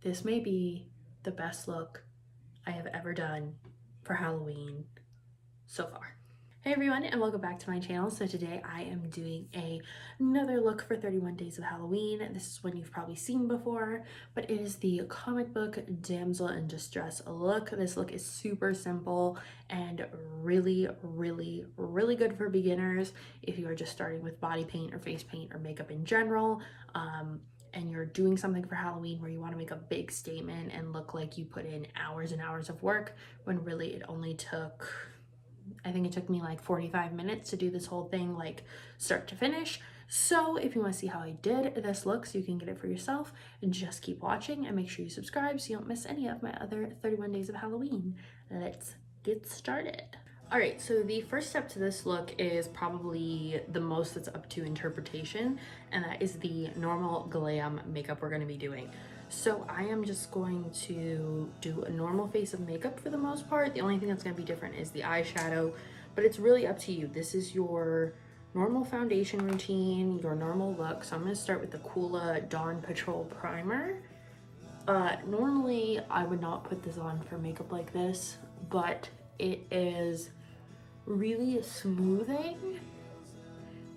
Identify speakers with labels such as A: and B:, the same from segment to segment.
A: This may be the best look I have ever done for Halloween so far. Hey everyone, and welcome back to my channel. So today I am doing another look for 31 Days of Halloween. This is one you've probably seen before, but it is the comic book Damsel in Distress look. This look is super simple and really good for beginners if you are just starting with body paint or face paint or makeup in general. And you're doing something for Halloween where you want to make a big statement and look like you put in hours and hours of work, when really it only took, I think it took me like 45 minutes to do this whole thing, like start to finish. So if you want to see how I did this look so you can get it for yourself, just keep watching and make sure you subscribe so you don't miss any of my other 31 Days of Halloween. Let's get started. All right, so the first step to this look is probably the most that's up to interpretation, and that is the normal glam makeup we're going to be doing. So I am just going to do a normal face of makeup for the most part. The only thing that's going to be different is the eyeshadow, but it's really up to you. This is your normal foundation routine, your normal look. So I'm going to start with the Coola Dawn Patrol Primer. Normally I would not put this on for makeup like this, but it is really smoothing,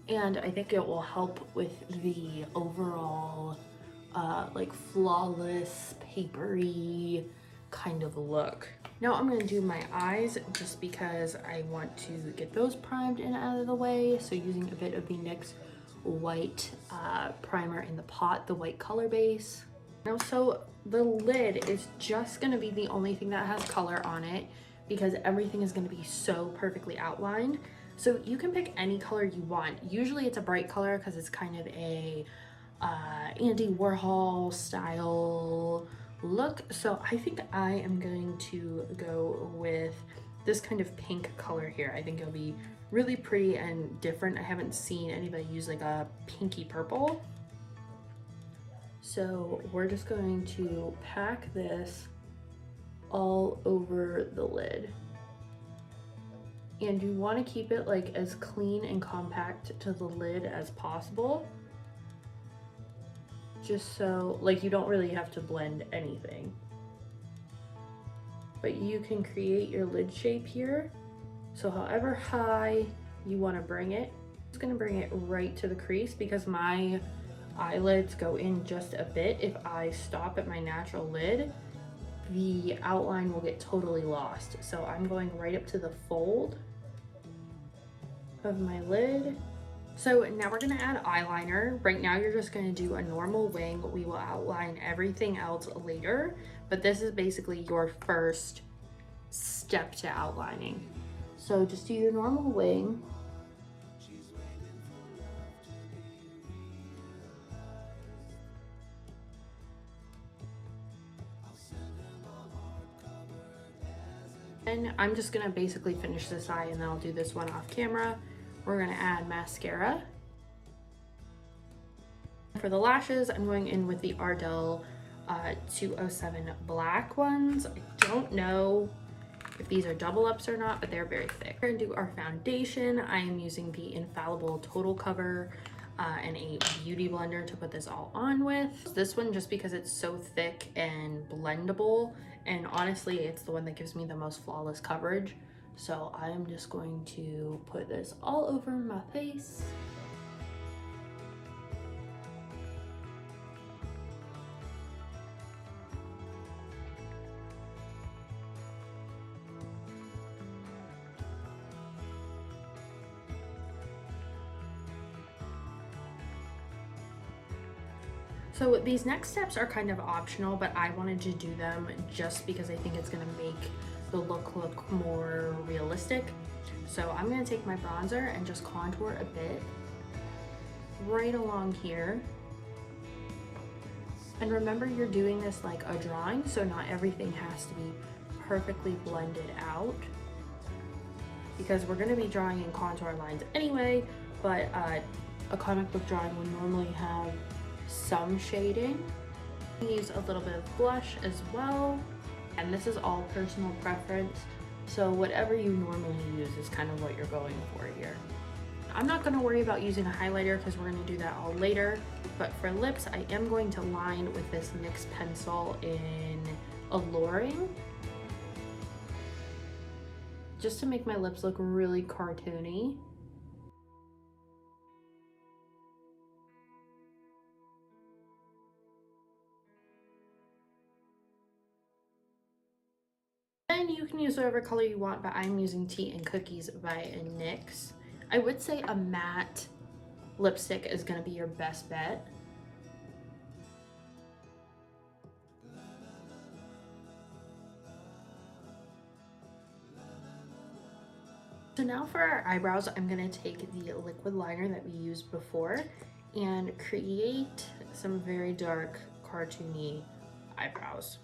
A: and I think it will help with the overall like flawless papery kind of look. Now I'm gonna do my eyes just because I want to get those primed and out of the way. So using a bit of the NYX white primer in the pot, the white color base. Now, so the lid is just gonna be the only thing that has color on it, because everything is going to be so perfectly outlined. So you can pick any color you want. Usually it's a bright color because it's kind of a Andy Warhol style look. So I think I am going to go with this kind of pink color here. I think it'll be really pretty and different. I haven't seen anybody use like a pinky purple. So we're just going to pack this all over the lid, and you want to keep it like as clean and compact to the lid as possible, just so like you don't really have to blend anything, but you can create your lid shape here. So however high you want to bring it, I'm just going to bring it right to the crease because my eyelids go in just a bit. If I stop at my natural lid, the outline will get totally lost. So I'm going right up to the fold of my lid. So now we're gonna add eyeliner. Right now you're just gonna do a normal wing. We will outline everything else later, but this is basically your first step to outlining. So just do your normal wing. And I'm just gonna basically finish this eye, and then I'll do this one off camera. We're gonna add mascara. For the lashes, I'm going in with the Ardell 207 black ones. I don't know if these are double ups or not, but they're very thick. We're gonna do our foundation. I am using the Infallible Total Cover and a beauty blender to put this all on with. This one just because it's so thick and blendable, and honestly it's the one that gives me the most flawless coverage. So I'm just going to put this all over my face. So these next steps are kind of optional, but I wanted to do them just because I think it's gonna make the look more realistic. So I'm gonna take my bronzer and just contour a bit right along here. And remember, you're doing this like a drawing, so not everything has to be perfectly blended out, because we're gonna be drawing in contour lines anyway, but a comic book drawing would normally have some shading. Use a little bit of blush as well, and this is all personal preference, so whatever you normally use is kind of what you're going for here. I'm not going to worry about using a highlighter because we're going to do that all later. But for lips, I am going to line with this NYX pencil in Alluring, just to make my lips look really cartoony. And you can use whatever color you want, but I'm using Tea and Cookies by NYX. I would say a matte lipstick is going to be your best bet. So now for our eyebrows, I'm going to take the liquid liner that we used before and create some very dark, cartoony eyebrows.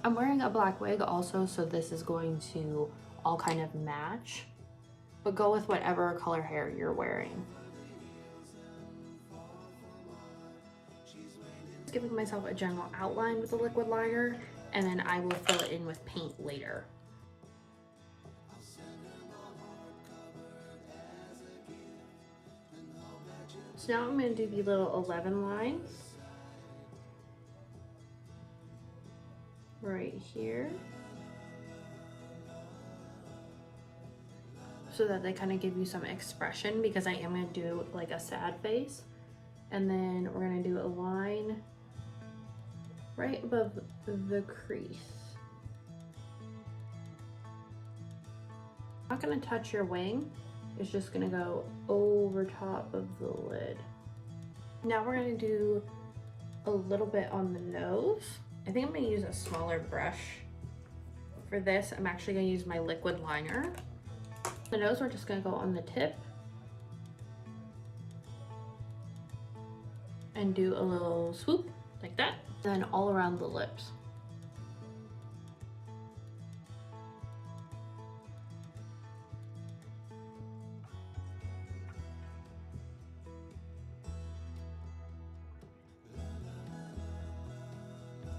A: I'm wearing a black wig also, so this is going to all kind of match, but go with whatever color hair you're wearing. Just giving myself a general outline with the liquid liner, and then I will fill it in with paint later. So now I'm going to do the little 11 lines right here, so that they kind of give you some expression, because I am going to do like a sad face. And then we're going to do a line right above the crease. Not going to touch your wing. It's just gonna go over top of the lid. Now we're gonna do a little bit on the nose. I think I'm gonna use a smaller brush. For this, I'm actually gonna use my liquid liner. The nose, we're just gonna go on the tip and do a little swoop like that. Then all around the lips.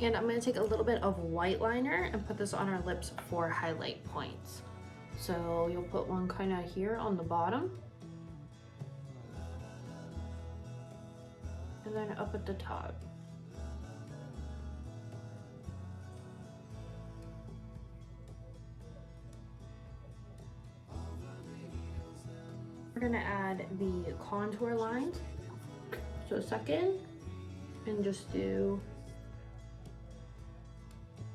A: And I'm going to take a little bit of white liner and put this on our lips for highlight points. So you'll put one kind of here on the bottom, and then up at the top. We're going to add the contour lines. So second, and just do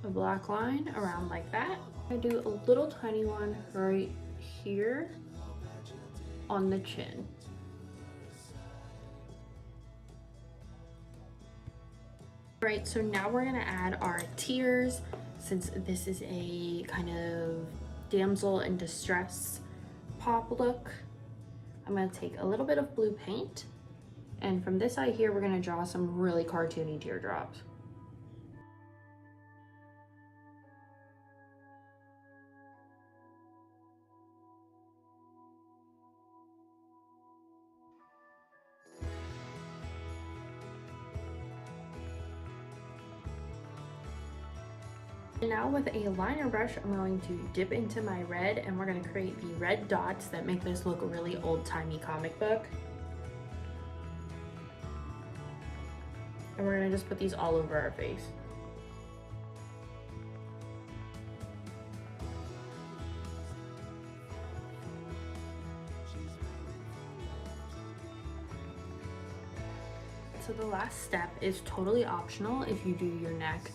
A: a black line around like that. I do a little tiny one right here on the chin. All right, so now we're gonna add our tears. Since this is a kind of damsel in distress pop look, I'm gonna take a little bit of blue paint, and from this eye here, we're gonna draw some really cartoony teardrops. And now with a liner brush, I'm going to dip into my red, and we're going to create the red dots that make this look really old-timey comic book. And we're going to just put these all over our face. So the last step is totally optional if you do your neck.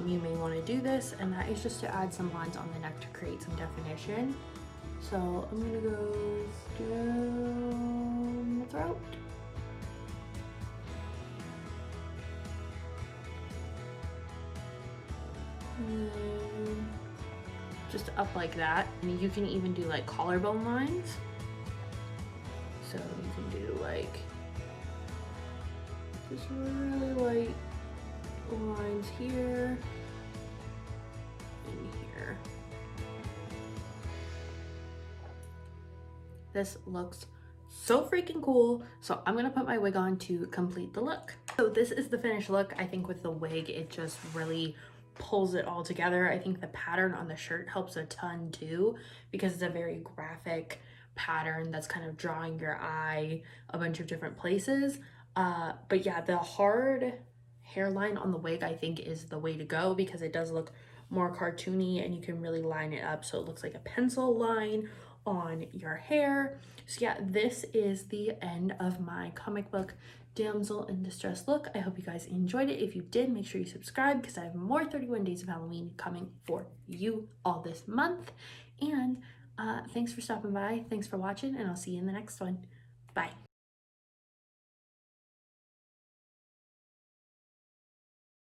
A: You may want to do this, and that is just to add some lines on the neck to create some definition. So I'm gonna go down the throat. And just up like that. And you can even do like collarbone lines. So you can do like just really light lines here and here. This looks so freaking cool. So I'm gonna put my wig on to complete the look. So this is the finished look. I think with the wig, it just really pulls it all together. I think the pattern on the shirt helps a ton too, because it's a very graphic pattern that's kind of drawing your eye a bunch of different places. But yeah, the hard hairline on the wig I think is the way to go because it does look more cartoony and you can really line it up so it looks like a pencil line on your hair. So yeah, this is the end of my comic book damsel in distress look. I hope you guys enjoyed it. If you did, make sure you subscribe because I have more 31 Days of Halloween coming for you all this month. And thanks for stopping by, thanks for watching, and I'll see you in the next one. Bye.